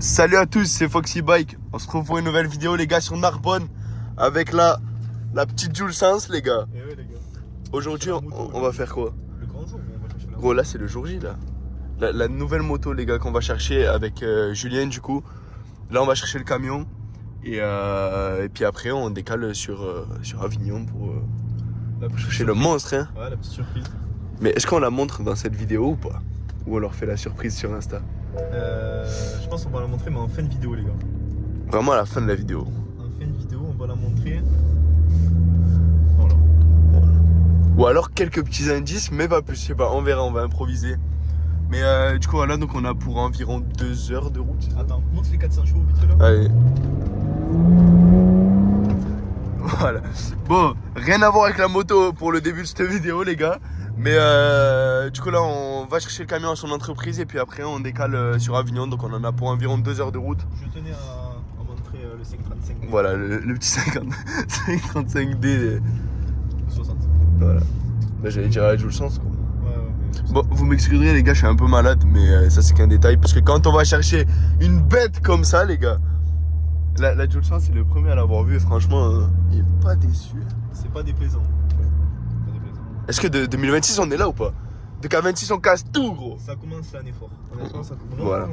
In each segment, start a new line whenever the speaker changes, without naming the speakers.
Salut à tous, c'est Foxy Bike. On se retrouve pour une nouvelle vidéo, les gars, sur Narbonne avec la petite Jules Sens, les gars.
Et ouais, les gars.
Aujourd'hui, on va faire quoi?
Le grand jour, on va chercher la
Gros, là, c'est le jour J, là. La nouvelle moto, les gars, qu'on va chercher avec Julien, du coup. Là, on va chercher le camion. Et puis après, on décale sur Avignon pour chercher le monstre, hein.
Ouais, la petite surprise.
Mais est-ce qu'on la montre dans cette vidéo ou pas? Ou on leur fait la surprise sur Insta?
Je pense qu'on va la montrer, mais en fin de vidéo, les gars.
Vraiment à la fin de la vidéo.
En fin de vidéo, on va la montrer. Voilà.
Ou alors quelques petits indices, mais pas plus, je sais pas, on verra, on va improviser. Mais du coup voilà, donc on a pour environ 2 heures de route.
Attends, montre les 400 chevaux vite fait là.
Allez. Voilà. Bon, rien à voir avec la moto pour le début de cette vidéo, les gars. Mais du coup là, on va chercher le camion à son entreprise et puis après on décale sur Avignon. Donc on en a pour environ 2 heures de route.
Je tenais à montrer le 535.
Voilà, le petit 535D.
60.
Voilà. Là j'allais dire à Jules Sens quoi.
Ouais,
Bon, vous m'excuserez les gars, je suis un peu malade, mais ça c'est qu'un détail. Parce que quand on va chercher une bête comme ça, les gars, la Jules Sens, c'est le premier à l'avoir vu et franchement, il est pas déçu.
c'est pas déplaisant.
Est-ce que de 2026 on est là ou pas? De K26 on casse tout, gros.
Ça commence l'année fort. Honnêtement, ça commence.
Voilà.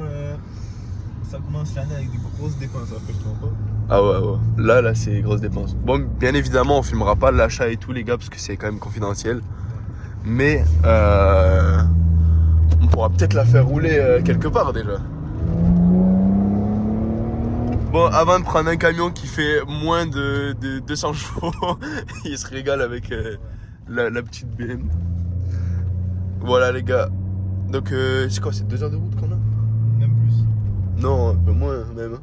Ça commence l'année avec des grosses dépenses. Après, je te mens pas.
Ah ouais. Là c'est grosses dépenses. Bon, bien évidemment, on filmera pas l'achat et tout, les gars, parce que c'est quand même confidentiel. Mais on pourra peut-être la faire rouler quelque part déjà. Bon, avant de prendre un camion qui fait moins de 200 chevaux, il se régale avec la petite BM. Voilà les gars. Donc c'est quoi, c'est 2 heures de route qu'on a?
Même plus.
Non, un peu moins même.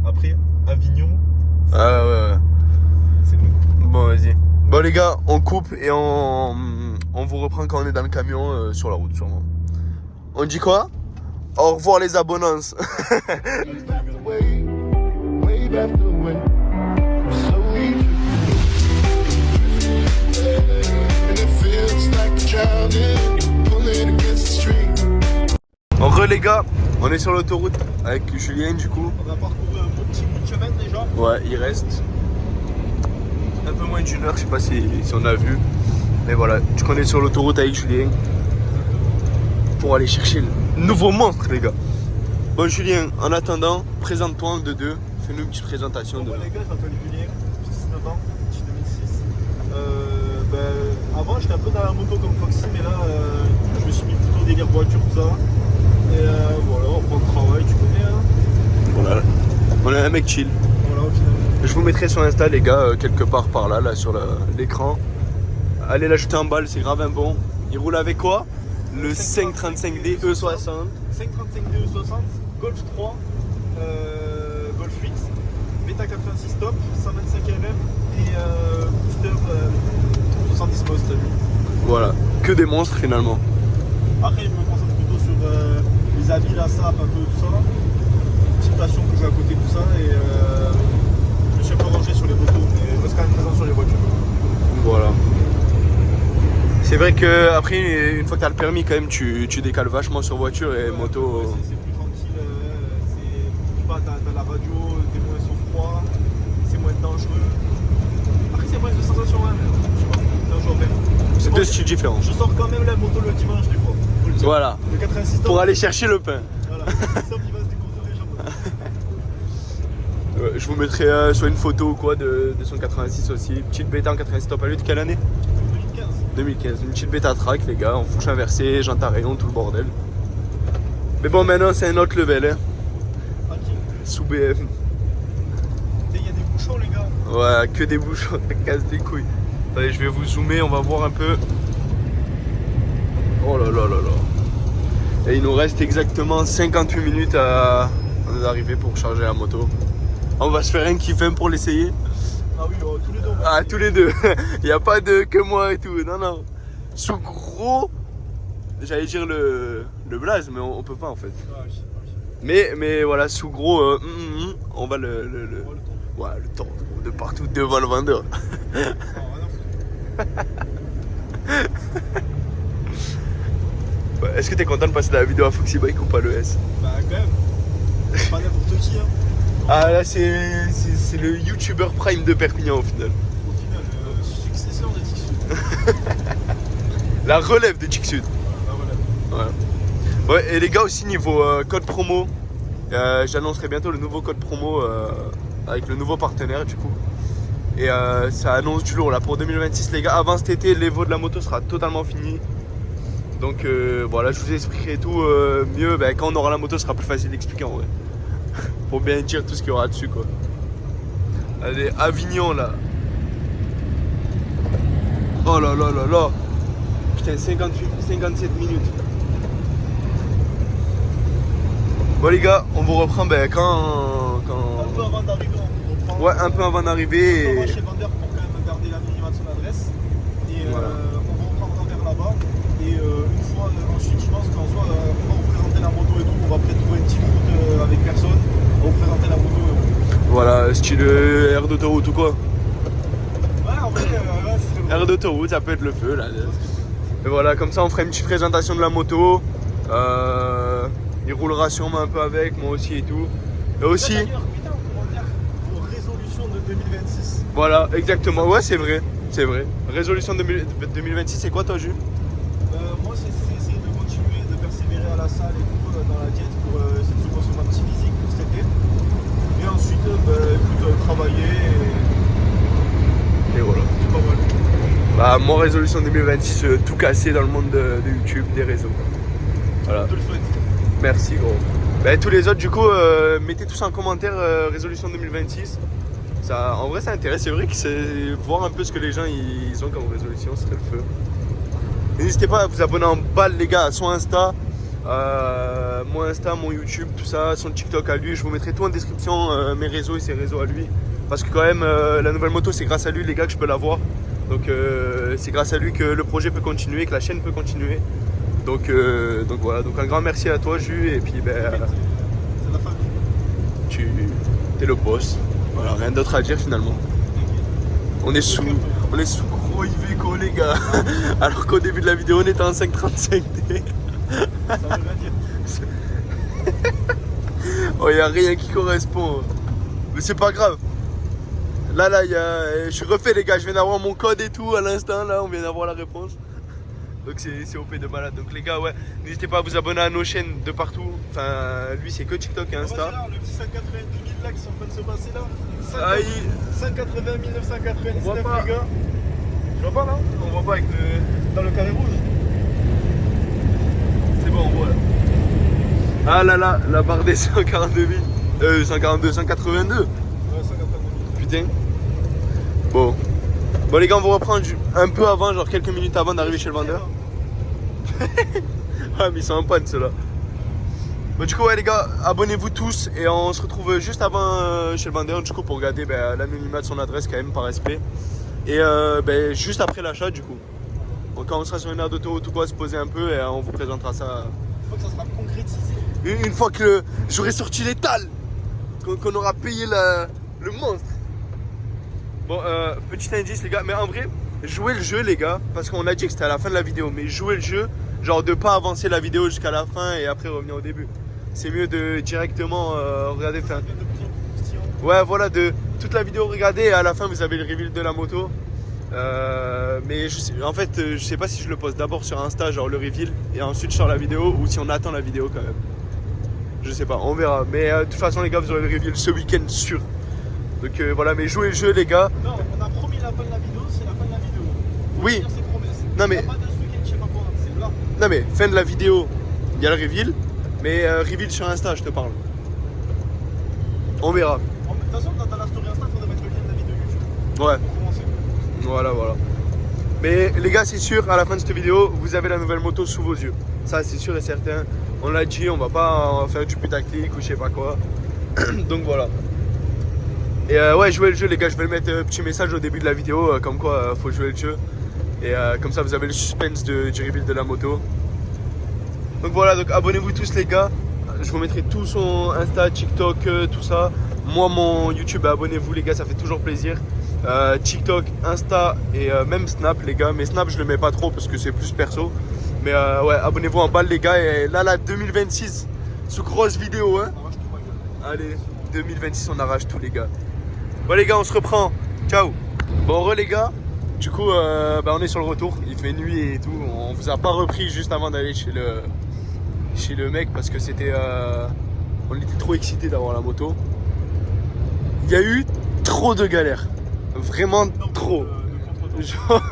Après, Avignon,
Ah ouais.
c'est loin.
Bon, vas-y. Bon les gars, on coupe et on vous reprend quand on est dans le camion sur la route sûrement. On dit quoi? Au revoir les abonnants. En vrai les gars, on est sur l'autoroute avec Julien du coup.
On a parcouru un bon petit bout de chemin déjà.
Ouais, il reste un peu moins d'1 heure, je sais pas si on a vu. Mais voilà, du coup on est sur l'autoroute avec Julien pour aller chercher le nouveau monstre les gars. Bon Julien, en attendant, présente-toi en 2-2, fais-nous une petite présentation de...
Bon, les gars, je m'appelle Julien, j'ai 19 ans, je suis 2006. Avant j'étais un peu dans la moto comme Foxy, mais là je me suis mis plutôt délire voiture, tout ça. Et voilà, on prend le travail, tu connais hein.
Voilà, on est un mec chill.
Voilà, au final.
Je vous mettrai sur Insta les gars, quelque part par là, sur l'écran. Allez l'ajouter en balle, c'est grave un bon. Il roule avec quoi? Le 535D E60.
535D E60, Golf 3, Golf 8, Beta 86 top, 125 mm et booster 70 most.
Voilà, que des monstres finalement.
Après je me concentre plutôt sur les habits, la sape, un peu tout ça. Petite passion que j'ai à côté tout ça et je me suis un peu rangé sur les motos, mais je reste quand même présent sur les voitures.
Voilà. C'est vrai que après une fois que t'as le permis quand même tu décales vachement sur voiture et moto.
Ouais, c'est plus tranquille, t'as la radio, t'es moins sur froid, c'est moins dangereux. Après c'est moins de sensations hein, mais je sais pas, c'est un jour même.
C'est deux styles différents.
Je sors quand même la moto le dimanche des fois. Faut le dire.
Voilà.
Le 86 top.
Pour aller chercher le pain.
Voilà, le 86 top il va se découvrir les jambes.
Je vous mettrai soit une photo ou quoi de son 86 aussi. Petite bêta en 86 top à lui de quelle année? 2015, une petite bêta track les gars, en fourche inversée, jante à rayon, tout le bordel. Mais bon maintenant c'est un autre level hein.
Tranquille.
Sous BM.
Il y a des bouchons les gars.
Ouais, que des bouchons, ça casse des couilles. Allez, je vais vous zoomer, on va voir un peu. Oh là là là là. Et il nous reste exactement 58 minutes à arriver pour charger la moto. On va se faire un kiff pour l'essayer.
Ah oui, tous les deux.
Ah, tous les deux. Il n'y a pas de que moi et tout. Non, non. Sous gros, j'allais dire le blaze, mais on peut pas en fait.
Ah, oui.
Mais voilà, sous gros, on va le tendre de partout devant le vendeur. Est-ce que t'es content de passer la vidéo à Foxy Bike ou pas le S?
Bah quand même. C'est pas n'importe qui. Hein.
Ah là c'est le YouTuber Prime de Perpignan au final.
Au final, successeur de Tixu.
La relève de Tixud.
Ah, voilà.
Ouais, et les gars aussi niveau code promo, j'annoncerai bientôt le nouveau code promo avec le nouveau partenaire du coup. Et ça annonce du lourd là pour 2026 les gars. Avant cet été, l'Evo de la moto sera totalement fini. Donc voilà, je vous expliquerai tout mieux. Ben, quand on aura la moto, ce sera plus facile d'expliquer en vrai. Pour bien dire tout ce qu'il y aura dessus quoi. Allez, Avignon là. Oh là là là là. Putain, 57 minutes. Bon les gars, on vous reprend ben, quand...
Un peu avant d'arriver, on reprend.
Ouais, un peu avant d'arriver.
On va chez le vendeur pour quand même garder l'anonymat de son adresse. Et
Voilà.
on va reprendre vers là-bas. Et une fois, ensuite, je pense qu'en soit, on va vous présenter la moto et tout. On va peut-être trouver une petite route avec personne. On va vous présenter la moto.
Voilà, style air d'autoroute ou quoi.
Ouais, en vrai, c'est très
Air d'autoroute, ça peut être le feu là. Et voilà, comme ça on fera une petite présentation de la moto. Il roulera sûrement un peu avec, moi aussi et tout. Et aussi,
D'ailleurs, mettez en commentaire vos résolutions de 2026.
voilà, exactement, ouais c'est vrai, c'est vrai. Résolution 2026, c'est quoi toi Jules?
Moi, c'est essayer de continuer, de persévérer à la salle et tout, dans la diète pour essayer de se construire un petit physique pour cet été. Et ensuite, écoute, travailler
Et voilà.
c'est pas mal.
Bah moi résolution 2026, tout casser dans le monde de YouTube, des réseaux. Voilà.
Je te le souhaite.
Merci gros. Bah, tous les autres du coup mettez tous en commentaire résolution 2026. Ça, en vrai ça intéresse, c'est vrai que c'est voir un peu ce que les gens ils ont comme résolution, c'est le feu. Et n'hésitez pas à vous abonner en balle les gars à son Insta, mon Insta, mon YouTube, tout ça, son TikTok à lui, je vous mettrai tout en description, mes réseaux et ses réseaux à lui. Parce que quand même la nouvelle moto c'est grâce à lui les gars que je peux l'avoir. Donc c'est grâce à lui que le projet peut continuer, que la chaîne peut continuer. Donc voilà, donc un grand merci à toi Jus et puis ben
C'est la famille.
tu es le boss. Voilà, rien d'autre à dire finalement. On est sous gros Iveco les gars. Alors qu'au début de la vidéo on était en 535D.
Ça veut rien dire.
Oh y a rien qui correspond. Mais c'est pas grave. Là je suis refait les gars, je viens d'avoir mon code et tout à l'instant là, on vient d'avoir la réponse. Donc c'est OP de malade. Donc les gars ouais, n'hésitez pas à vous abonner à nos chaînes de partout. Enfin lui c'est que TikTok et Insta.
Là, le petit 190 000 là qui sont en train de se passer là.
Aïe.
180 999
On voit pas.
les gars. Tu vois pas là?
On voit pas avec le...
Dans le carré rouge.
C'est bon on voit là. Ah là là, la barre des 142 000. 142, 182.
Ouais, 180 000.
Putain. Bon les gars on vous reprend un peu avant, genre quelques minutes avant d'arriver chez le vendeur. Ah mais ils sont en panne ceux-là. Bon du coup ouais les gars, abonnez-vous tous et on se retrouve juste avant chez le vendeur du coup pour regarder l'anonymat de son adresse quand même par respect. Et juste après l'achat du coup. Donc quand on sera sur une aire d'autoroute ou quoi, se poser un peu et on vous présentera ça.
Une fois que ça sera concrétisé.
Une fois que j'aurai sorti l'étal, qu'on aura payé le monstre. Bon, petit indice les gars, mais en vrai, jouez le jeu les gars, parce qu'on a dit que c'était à la fin de la vidéo, mais jouez le jeu, genre de pas avancer la vidéo jusqu'à la fin et après revenir au début. C'est mieux de directement regarder,
Ça devient de plus en plus croustillant.
ouais voilà, de toute la vidéo regarder et à la fin vous avez le reveal de la moto. Mais en fait, je sais pas si je le poste d'abord sur Insta, genre le reveal, et ensuite sur la vidéo, ou si on attend la vidéo quand même. Je sais pas, on verra. Mais de toute façon les gars, vous aurez le reveal ce week-end sûr. Donc voilà, mais jouez le jeu les gars.
Non, on a promis la fin de la vidéo, c'est la fin de la vidéo. Faut
Oui.
tenir ses promesses.
Non, mais-
Il y a pas de ce week-end, je sais pas quoi, c'est là.
Non mais fin de la vidéo, il y a le reveal, mais reveal sur Insta, je te parle. On verra.
De toute façon, dans la story Insta, il faudrait mettre le lien de la vidéo YouTube.
Ouais,
Pour commencer.
voilà. Mais les gars, c'est sûr, à la fin de cette vidéo, vous avez la nouvelle moto sous vos yeux. Ça, c'est sûr et certain. On l'a dit, on va pas faire du putaclic ou je sais pas quoi. Donc voilà. Et ouais, jouez le jeu les gars, je vais mettre un petit message au début de la vidéo, comme quoi faut jouer le jeu. Et comme ça, vous avez le suspense du reveal de la moto. Donc voilà, donc abonnez-vous tous les gars. Je vous mettrai tout son Insta, TikTok, tout ça. Moi, mon YouTube, abonnez-vous les gars, ça fait toujours plaisir. TikTok, Insta et même Snap les gars. Mais Snap, je le mets pas trop parce que c'est plus perso. Mais ouais, abonnez-vous en balle les gars. Et là, 2026, sous grosse vidéo, hein.
Arrache tout ma gueule.
Allez, 2026, on arrache tout les gars. Bon les gars, on se reprend. Ciao. Bon les gars, du coup on est sur le retour. Il fait nuit et tout. On vous a pas repris juste avant d'aller chez le mec parce que c'était... on était trop excités d'avoir la moto. Il y a eu trop de galères. Vraiment trop. Genre,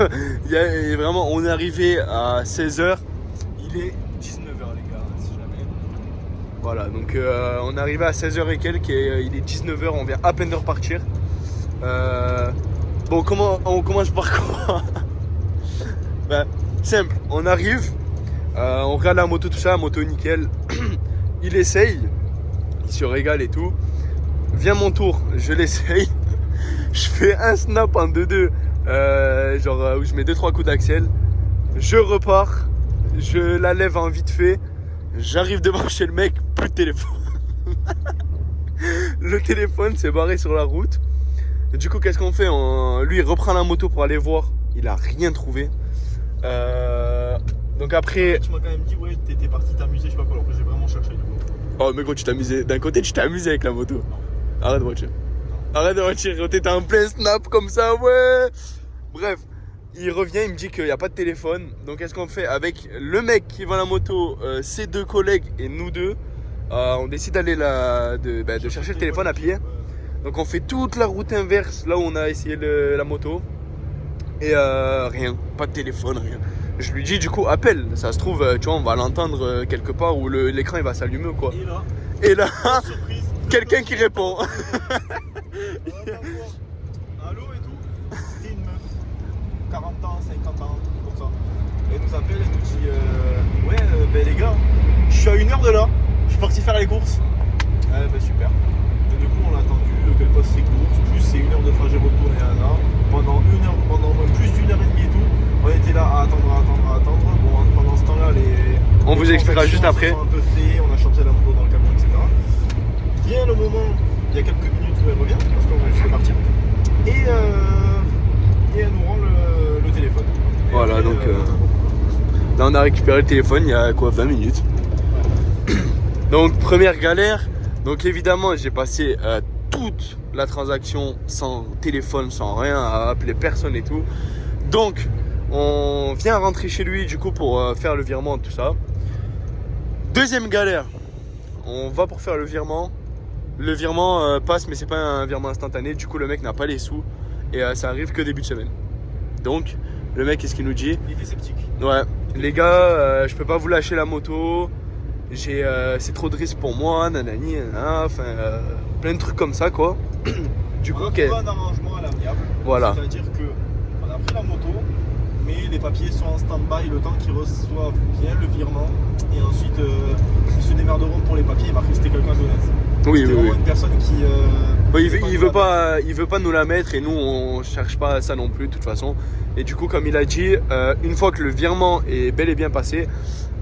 vraiment, on est arrivé à 16h. Il est 19h les gars, si jamais. Voilà, donc on est arrivé à 16h et quelques et il est 19h, on vient à peine de repartir. Bon, on commence par quoi? Ben, simple, on arrive, on regarde la moto, tout ça, la moto nickel. Il essaye, il se régale et tout. Vient mon tour, je l'essaye. Je fais un snap en 2-2, genre où je mets 2-3 coups d'axel. Je repars, je la lève en vite fait. J'arrive devant chez le mec, plus de téléphone. Le téléphone s'est barré sur la route. Du coup, qu'est-ce qu'on fait? Lui, il reprend la moto pour aller voir. Il a rien trouvé. Donc après...
Tu m'as quand même dit, ouais, t'étais parti t'amuser, je sais pas quoi, alors que j'ai vraiment cherché du coup.
Oh, mais quand tu t'amusais, d'un côté, tu t'es amusé avec la moto. Arrête de voiture. Arrête de voiture, t'étais en plein snap comme ça, ouais. Bref, il revient, il me dit qu'il n'y a pas de téléphone. Donc, qu'est-ce qu'on fait? Avec le mec qui vend la moto, ses deux collègues et nous deux, on décide d'aller de chercher le téléphone à pied. Donc, on fait toute la route inverse, là où on a essayé la moto. Et rien, pas de téléphone, rien. Je lui dis du coup appelle, ça se trouve tu vois on va l'entendre quelque part où l'écran il va s'allumer ou quoi. Et là quelqu'un qui répond.
Allô et tout. C'était une meuf, 40 ans, 50 ans, comme ça. Elle nous appelle, elle nous dit ouais ben les gars, je suis à 1 heure de là, je suis parti faire les courses. Ouais ben super. Et du coup on l'a attendu qu'elle fasse ses courses, plus c'est 1 heure de trajet retour et là. Pendant plus d'1 heure et demie et tout, on était là à attendre. Bon, pendant ce temps-là,
on vous expliquera juste après.
Un peu fait, on a changé la moto dans le camion, etc. Vient le moment, il y a quelques minutes où elle revient, parce qu'on va juste partir. Et elle nous rend le téléphone. Et
voilà,
après,
donc là on a récupéré le téléphone il y a quoi, 20 minutes. Ouais. Donc première galère, donc évidemment j'ai passé toute la transaction sans téléphone, sans rien, à appeler personne et tout. Donc on vient rentrer chez lui du coup pour faire le virement, tout ça. Deuxième galère, on va pour faire le virement. Le virement passe mais c'est pas un virement instantané. Du coup le mec n'a pas les sous et ça arrive que début de semaine. Donc le mec qu'est-ce qu'il nous dit?
Il était sceptique.
Ouais, les gars je peux pas vous lâcher la moto. C'est trop de risques pour moi, nanani, nanana, enfin plein de trucs comme ça quoi. Du coup,
on a trouvé un arrangement à l'amiable.
Voilà.
C'est-à-dire qu'on a pris la moto, mais les papiers sont en stand-by le temps qu'ils reçoivent bien le virement. Et ensuite, ils se démerderont pour les papiers. Il va rester quelqu'un d'honnête.
Oui,
c'est vraiment une personne qui.
Il veut pas nous la mettre et nous on cherche pas ça non plus de toute façon. Et du coup, comme il a dit, une fois que le virement est bel et bien passé,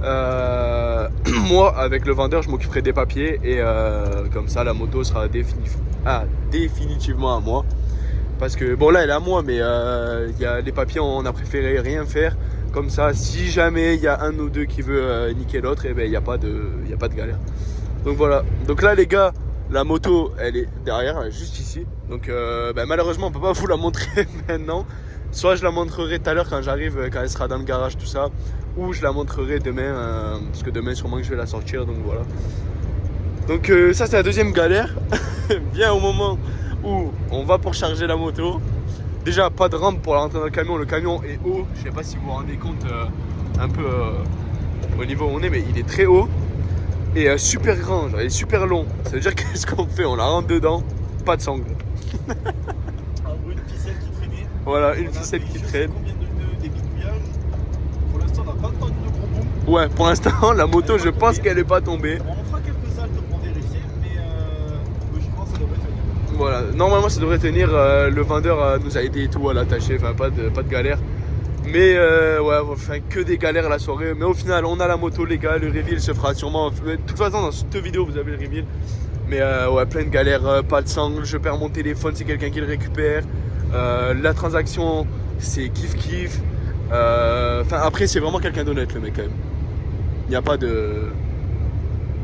moi avec le vendeur je m'occuperai des papiers et comme ça la moto sera définitivement à moi. Parce que bon là elle est à moi mais y a les papiers on a préféré rien faire. Comme ça si jamais il y a un ou deux qui veut niquer l'autre, et ben il n'y a pas de galère. Donc voilà, donc là les gars, la moto elle est derrière, elle est juste ici. Donc malheureusement on peut pas vous la montrer maintenant. Soit je la montrerai tout à l'heure quand j'arrive, quand elle sera dans le garage tout ça, ou je la montrerai demain, parce que demain sûrement que je vais la sortir, donc voilà. Donc ça c'est la deuxième galère. Bien au moment où on va pour charger la moto. Déjà pas de rampe pour la rentrer dans le camion est haut, je sais pas si vous vous rendez compte un peu au niveau où on est, mais il est très haut et super grand, genre, il est super long. Ça veut dire qu'est-ce qu'on fait? On la rentre dedans, pas de sangle.
Une ficelle qui traînait.
Voilà, une ficelle qui traîne.
Combien des bidouillages. Pour l'instant on n'a pas entendu de gros boom.
Ouais, pour l'instant la moto je pense qu'elle est pas tombée.
On fera quelques saltes pour vérifier, mais logiquement ça devrait tenir.
Voilà, normalement ça devrait tenir, le vendeur nous a aidé et tout à l'attacher, enfin pas de galère. Mais ouais, enfin que des galères la soirée. Mais au final on a la moto les gars, le reveal se fera sûrement. De toute façon dans cette vidéo vous avez le reveal. Mais ouais, plein de galères, pas de sangle, je perds mon téléphone, c'est quelqu'un qui le récupère. La transaction c'est kiff. Enfin après c'est vraiment quelqu'un d'honnête le mec quand même. Il n'y a pas de...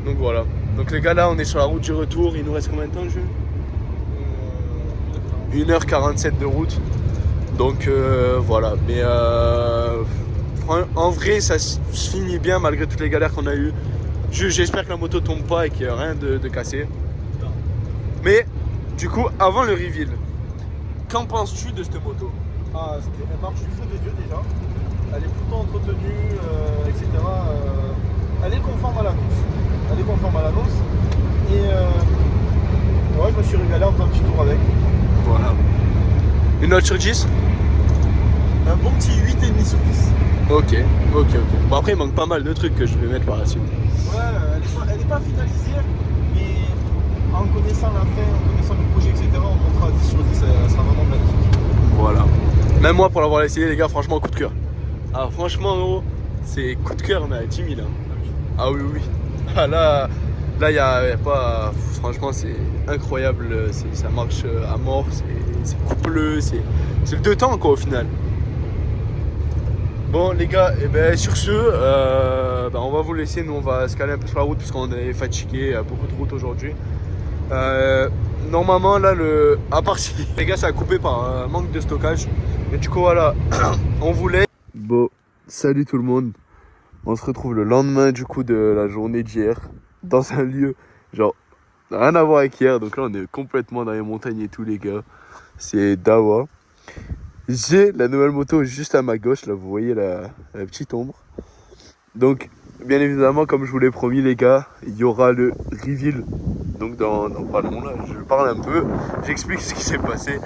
Donc voilà. Donc les gars, là on est sur la route du retour. Il nous reste combien de temps, Jules 1h47 de route. Donc voilà. Mais en vrai, ça se finit bien malgré toutes les galères qu'on a eues. J'espère que la moto tombe pas et qu'il n'y a rien de cassé. Mais du coup, avant le reveal, qu'en penses-tu de cette moto?
Elle marche du feu de Dieu déjà. Elle est plutôt entretenue, etc. Elle est conforme à l'annonce. Et ouais, je me suis régalé en faisant un petit tour avec.
Voilà. Une note sur 10?
Un bon petit 8,5 sur 10.
Ok. Bon après il manque pas mal de trucs que je vais mettre par la suite.
Ouais, elle est pas finalisée, mais en connaissant la fin, en connaissant le projet, etc., on montera 10 sur 10, elle sera vraiment magnifique.
Voilà. Même moi pour l'avoir essayé les gars, franchement coup de cœur. Ah franchement gros, c'est coup de cœur mais à 10 000 hein. Ah oui. Ah là y a pas. Franchement c'est incroyable, ça marche à mort, c'est coupleux, c'est le deux temps quoi au final. Bon les gars, et ben sur ce, on va vous laisser, nous on va se caler un peu sur la route parce qu'on est fatigué, beaucoup de route aujourd'hui. Normalement là à part si les gars ça a coupé par un manque de stockage. Mais du coup voilà, on voulait. Bon, salut tout le monde. On se retrouve le lendemain du coup de la journée d'hier dans un lieu genre rien à voir avec hier. Donc là on est complètement dans les montagnes et tout les gars. C'est Dawa. J'ai la nouvelle moto juste à ma gauche, là vous voyez la petite ombre. Donc bien évidemment comme je vous l'ai promis les gars, il y aura le reveal. Donc dans pas long là, je parle un peu, j'explique ce qui s'est passé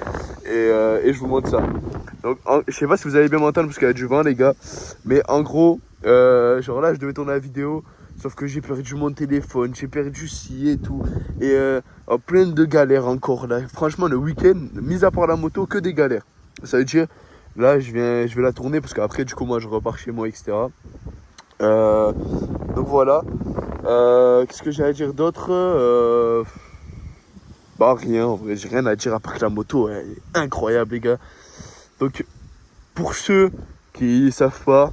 et je vous montre ça. Donc je sais pas si vous allez bien m'entendre parce qu'il y a du vent les gars. Mais en gros, genre là je devais tourner la vidéo. Sauf que j'ai perdu mon téléphone, j'ai perdu ci et tout. Et plein de galères encore là. Franchement le week-end, mis à part la moto, que des galères. Ça veut dire, là je vais la tourner parce qu'après du coup moi je repars chez moi etc. Donc voilà. Qu'est-ce que j'ai à dire d'autre Bah rien, en vrai j'ai rien à dire à part que la moto elle est incroyable les gars. Donc pour ceux qui savent pas,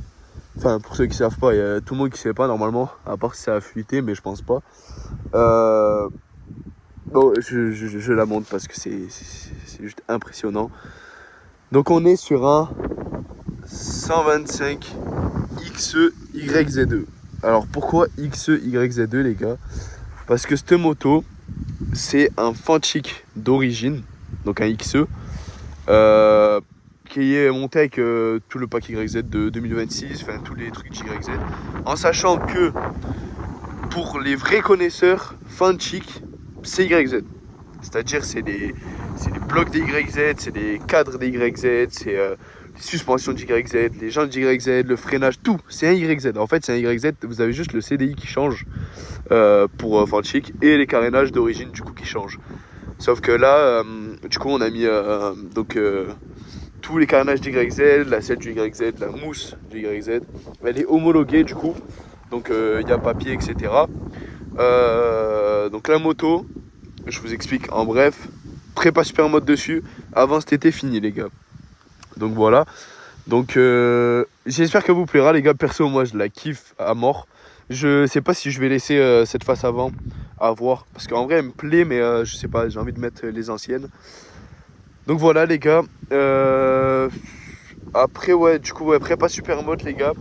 il y a tout le monde qui sait pas normalement, à part si ça a fuité mais je pense pas. Bon je la montre parce que c'est juste impressionnant. Donc on est sur un 125 XE-YZ2. Alors pourquoi XE-YZ2 les gars? Parce que cette moto c'est un Fanchic d'origine, donc un XE, qui est monté avec tout le pack YZ de 2026, enfin tous les trucs YZ, en sachant que pour les vrais connaisseurs, Fanchic c'est YZ. C'est-à-dire c'est des blocs des YZ, c'est des cadres des YZ, c'est les suspensions de YZ, les jantes de YZ, le freinage, tout, c'est un YZ. En fait c'est un YZ, vous avez juste le CDI qui change pour Fanchic et les carénages d'origine du coup qui changent. Sauf que là, du coup on a mis tous les carénages du YZ, la selle du YZ, la mousse du YZ, elle est homologuée du coup, donc il y a papier etc. Donc la moto, je vous explique en bref, prépa super mode dessus, avant cet été fini les gars. Donc voilà, donc j'espère que vous plaira les gars, perso moi je la kiffe à mort. Je sais pas si je vais laisser cette face avant à voir, parce qu'en vrai elle me plaît mais je sais pas, j'ai envie de mettre les anciennes. Donc voilà les gars, après ouais du coup ouais, prépa super mode les gars.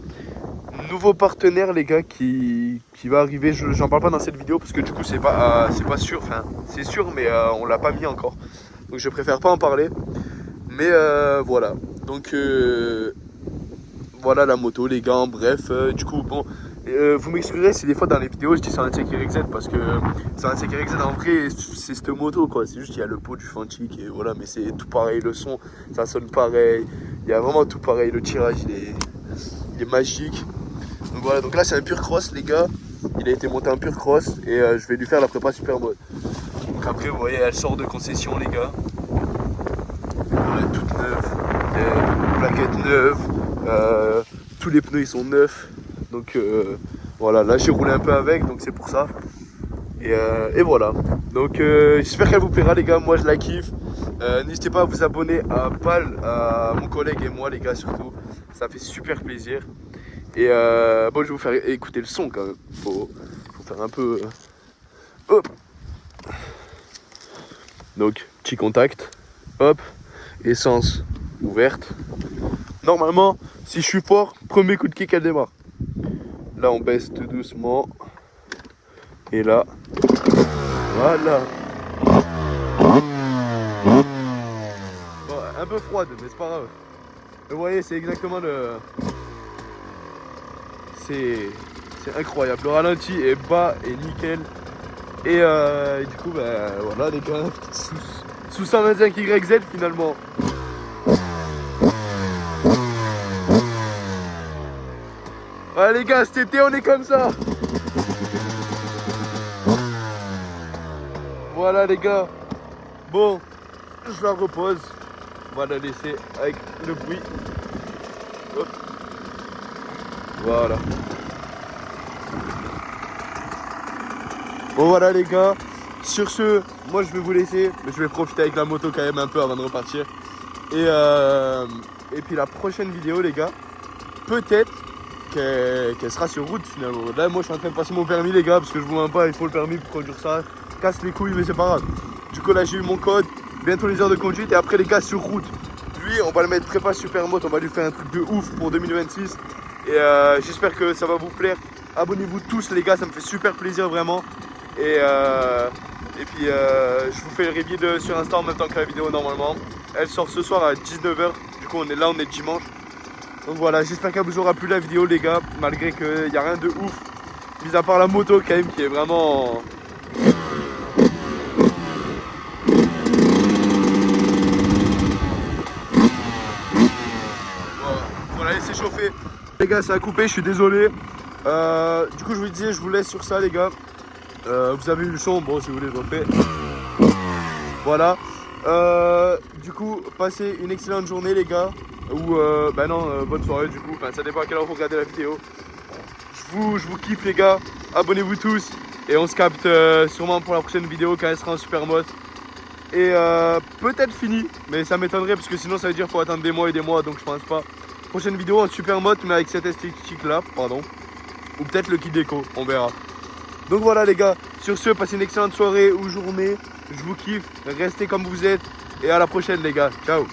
Nouveau partenaire les gars qui va arriver, j'en parle pas dans cette vidéo parce que du coup c'est pas sûr, enfin c'est sûr mais on l'a pas mis encore, donc je préfère pas en parler, mais voilà, donc voilà la moto les gars, bref, du coup bon, vous m'excuserez si des fois dans les vidéos je dis 125 RXZ parce que 125 RXZ en vrai c'est cette moto quoi, c'est juste qu'il y a le pot du Fanchic et voilà, mais c'est tout pareil, le son ça sonne pareil, il y a vraiment tout pareil, le tirage il est magique. Donc voilà, donc là c'est un pur cross les gars, il a été monté en pur cross et je vais lui faire la prépa super mode. Donc après vous voyez elle sort de concession les gars, elle est toute neuve, plaquettes neuves, tous les pneus ils sont neufs, donc voilà, là j'ai roulé un peu avec donc c'est pour ça. Et voilà, donc j'espère qu'elle vous plaira les gars, moi je la kiffe. N'hésitez pas à vous abonner à Pal, à mon collègue et moi les gars surtout, ça fait super plaisir. Et bon je vais vous faire écouter le son quand même, faut faire un peu Hop. Donc, petit contact. Hop. Essence ouverte. Normalement, si je suis fort, premier coup de kick, elle démarre. Là, on baisse tout doucement. Et là, voilà. Bon, un peu froide, mais c'est pas grave. Vous voyez, c'est exactement le... C'est incroyable. Le ralenti est bas et nickel. Et du coup, bah, voilà les gars, sous 125 YZ finalement. Ouais les gars, cet été on est comme ça. Voilà les gars. Bon, je la repose. On va la laisser avec le bruit. Hop. Voilà. Bon voilà les gars. Sur ce, moi je vais vous laisser. Mais je vais profiter avec la moto quand même un peu avant de repartir. Et puis la prochaine vidéo les gars, peut-être qu'elle sera sur route finalement. Là moi je suis en train de passer mon permis les gars, parce que je vous mens pas, il faut le permis pour conduire ça. Casse les couilles mais c'est pas grave. Du coup là j'ai eu mon code, bientôt les heures de conduite et après les gars sur route. Lui on va le mettre prépa super moto, on va lui faire un truc de ouf pour 2026. Et j'espère que ça va vous plaire. Abonnez-vous tous les gars, ça me fait super plaisir vraiment. Et puis je vous fais le review sur Insta en même temps que la vidéo normalement. Elle sort ce soir à 19h, du coup on est dimanche. Donc voilà, j'espère qu'elle vous aura plu la vidéo les gars, malgré qu'il n'y a rien de ouf, mis à part la moto quand même qui est vraiment... Voilà, elle s'est chauffée. Les gars, ça a coupé, je suis désolé. Du coup je vous disais, je vous laisse sur ça les gars. Vous avez eu le son, bon si vous voulez je refais. Voilà. Du coup, passez une excellente journée les gars. Ou bonne soirée du coup, enfin ça dépend à quelle heure vous regardez la vidéo. Je vous kiffe les gars, abonnez-vous tous. Et on se capte sûrement pour la prochaine vidéo quand elle sera en super mode. Et peut-être fini, mais ça m'étonnerait parce que sinon ça veut dire qu'il faut attendre des mois et des mois, donc je pense pas. Prochaine vidéo en super mode mais avec cette esthétique là, pardon. Ou peut-être le kit déco, on verra. Donc voilà les gars, sur ce, passez une excellente soirée ou journée. Je vous kiffe, restez comme vous êtes. Et à la prochaine les gars, ciao.